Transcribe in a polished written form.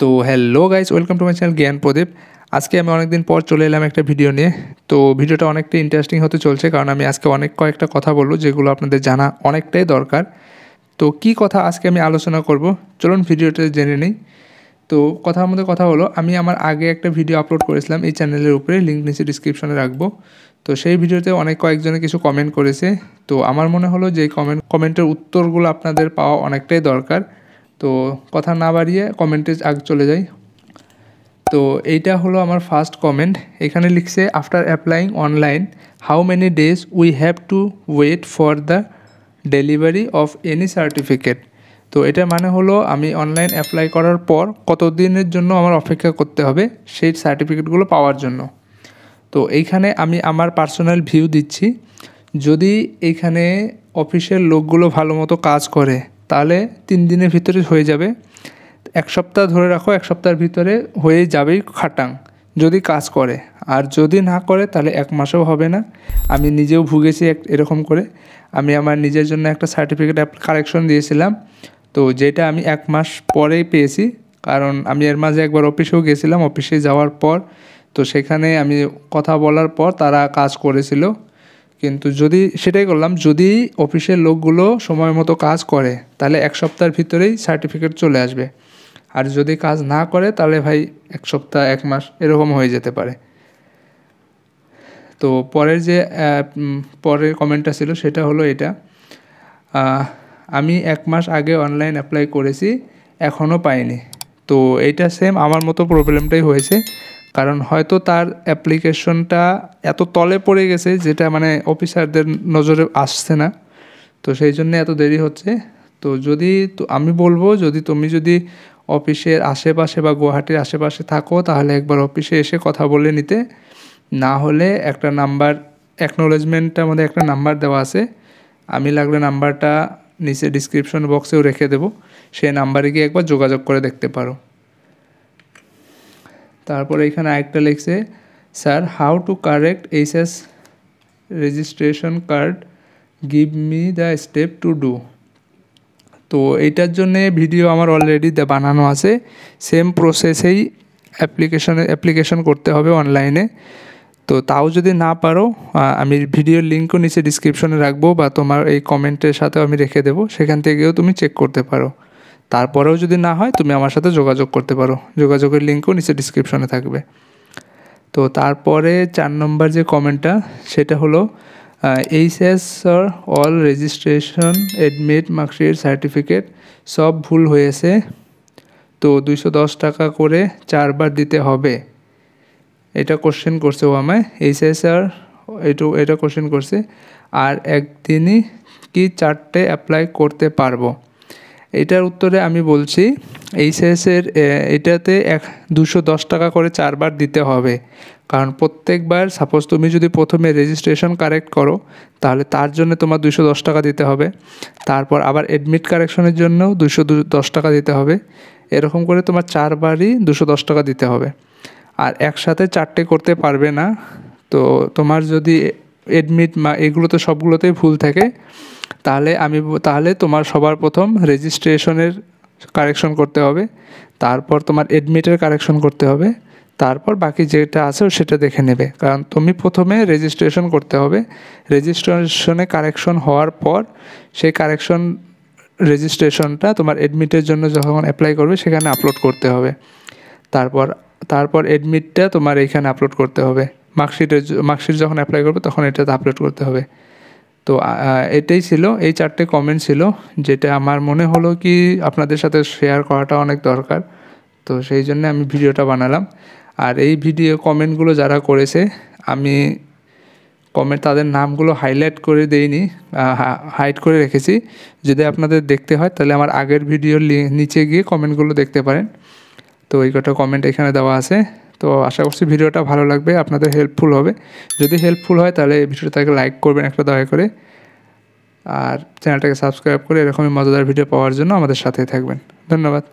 তো hello guys, welcome to my channel জ্ঞান প্রদীপ। আজকে আমি অনেকদিন পর চলে এলাম একটা ভিডিও নিয়ে। তো ভিডিওটা অনেকটা ইন্টারেস্টিং হতে চলছে, কারণ আমি আজকে কয়েকটা কথা বলবো যেগুলো আপনাদের জানা অনেকটাই দরকার। তো কি কথা আজকে আমি আলোচনা করব, চলুন ভিডিওটা জেনে নিই। তো কথার মধ্যে কথা হলো, আমি আমার আগে একটা ভিডিও আপলোড করেছিলাম এই চ্যানেলের উপরে, লিঙ্ক নিচে ডিসক্রিপশনে রাখবো। তো সেই ভিডিওতে কয়েকজনে কিছু কমেন্ট করেছে। তো আমার মনে হলো যে কমেন্টের উত্তরগুলো আপনাদের পাওয়া অনেকটাই দরকার। তো কথা না বাড়িয়ে কমেন্টে আগে চলে যাই। তো এইটা হলো আমার ফার্স্ট কমেন্ট। এখানে লিখছে, after applying online how many days we have to wait for the delivery of any certificate. তো এটার মানে হলো, আমি অনলাইন অ্যাপ্লাই করার পর কত দিনের জন্য আমার অপেক্ষা করতে হবে সেই সার্টিফিকেটগুলো পাওয়ার জন্য। তো এইখানে আমি আমার পার্সোনাল ভিউ দিচ্ছি। যদি এইখানে অফিসের লোকগুলো ভালো মতো কাজ করে তাহলে 3 দিনের ভিতরে হয়ে যাবে। 1 সপ্তাহ ধরে রাখো, 1 সপ্তাহের ভিতরে হয়ে যাবেই খাটাং, যদি কাজ করে। আর যদি না করে তাহলে 1 মাসও হবে না। আমি নিজেও ভুগেছি এরকম করে। আমি আমার নিজের জন্য একটা সার্টিফিকেট কারেকশন দিয়েছিলাম, তো যেটা আমি 1 মাস পরেই পেয়েছি। কারণ আমি এর মাঝে একবার অফিসেও গেছিলাম, অফিসে যাওয়ার পর তো সেখানে আমি কথা বলার পর তারা কাজ করেছিল। কিন্তু সেটাই করলাম, যদি অফিসের লোকগুলো সময় মতো কাজ করে তাহলে 1 সপ্তাহের ভিতরেই সার্টিফিকেট চলে আসবে। আর যদি কাজ না করে তাহলে ভাই 1 সপ্তাহ 1 মাস এরকম হয়ে যেতে পারে। তো পরের কমেন্টটা ছিল, সেটা হলো এটা, আমি 1 মাস আগে অনলাইন অ্যাপ্লাই করেছি, এখনও পাইনি। তো এইটা সেম আমার মতো প্রবলেমটাই হয়েছে। কারণ হয়তো তার অ্যাপ্লিকেশনটা এত তলে পড়ে গেছে যেটা অফিসারদের নজরে আসছে না, তো সেই জন্য এত দেরি হচ্ছে। তো আমি বলবো, যদি অফিসের আশেপাশে বা গুয়াহাটির আশেপাশে থাকো তাহলে একবার অফিসে এসে কথা বলে নিতে। না হলে একটা নাম্বার, অ্যাকনোলেজমেন্টটার মধ্যে একটা নাম্বার দেওয়া আছে, আমি লাগলে নাম্বারটা নিচে ডিসক্রিপশন বক্সেও রেখে দেবো, সেই নাম্বারে গিয়ে একবার যোগাযোগ করে দেখতে পারো। তারপরে এখানে আরেকটা লিখছে, sir how to correct HS registration card, give me the step to do. তো এইটার জন্যে ভিডিও আমার অলরেডি বানানো আছে। সেম প্রসেসেই অ্যাপ্লিকেশন করতে হবে অনলাইনে। তো তাও যদি না পারো, আমি ভিডিওর লিঙ্কও নিচে ডিসক্রিপশনে রাখবো, বা তোমার এই কমেন্টের সাথেও আমি রেখে দেবো, সেখান থেকেও তুমি চেক করতে পারো। তারপরেও যদি না হয় তুমি আমার সাথে যোগাযোগ করতে পারো, যোগাযোগের লিঙ্কও নিচে ডিসক্রিপশনে থাকবে। তো তারপরে 4 নম্বর যে কমেন্টটা, সেটা হলো, HS or all registration admit marksheet certificate সব ভুল হয়েছে, তো 210 টাকা করে 4 বার দিতে হবে। এটা কোশ্চেন করছে ও আমায়, এইচএসআর এটা কোশ্চেন করছে। আর একদিনই কি 4টে অ্যাপ্লাই করতে পারবো? এটার উত্তরে আমি বলছি, এইচএসের এটাতে 210 টাকা করে 4 বার দিতে হবে। কারণ প্রত্যেকবার, সাপোজ তুমি যদি প্রথমে রেজিস্ট্রেশন কারেক্ট করো তাহলে তার জন্য তোমার 210 টাকা দিতে হবে। তারপর আবার অ্যাডমিট কারেকশনের জন্যও 210 টাকা দিতে হবে। এরকম করে তোমার 4 বারই 210 টাকা দিতে হবে। আর একসাথে 4টে করতে পারবে না। তো তোমার যদি অ্যাডমিট এগুলো তো সবগুলোতেই ভুল থাকে, তাহলে তোমার সবার প্রথম রেজিস্ট্রেশনের কারেকশন করতে হবে, তারপর তোমার অ্যাডমিটের কারেকশন করতে হবে, তারপর বাকি যেটা আছে সেটা দেখে নেবে। কারণ তুমি প্রথমে রেজিস্ট্রেশন করতে হবে, রেজিস্ট্রেশনে কারেকশন হওয়ার পর সেই রেজিস্ট্রেশনটা তোমার অ্যাডমিটের জন্য যখন অ্যাপ্লাই করবে সেখানে আপলোড করতে হবে। তারপর অ্যাডমিটটা তোমার এইখানে আপলোড করতে হবে, মার্কশিট যখন অ্যাপ্লাই করবে তখন এটাতে আপলোড করতে হবে। তো এটাই ছিল, এই 4টে কমেন্ট ছিল, যেটা আমার মনে হলো কি আপনাদের সাথে শেয়ার করাটা অনেক দরকার। তো সেই জন্য আমি ভিডিওটা বানালাম। আর এই কমেন্টগুলো যারা করেছে, আমি তাদের নামগুলো হাইলাইট করে দেইনি, হাইড করে রেখেছি। যদি আপনাদের দেখতে হয় তাহলে আমার আগের ভিডিওর নিচে গিয়ে কমেন্টগুলো দেখতে পারেন। তো এই কটা কমেন্ট এখানে দেওয়া আছে। তো আশা করছি ভিডিওটা ভালো লাগবে, আপনাদের হেল্পফুল হবে। যদি হেল্পফুল হয় তাহলে ভিডিওটাকে লাইক করবেন একটা দয়া করে, আর চ্যানেলটাকে সাবস্ক্রাইব করে এরকমই মজাদার ভিডিও পাওয়ার জন্য আমাদের সাথেই থাকবেন। ধন্যবাদ।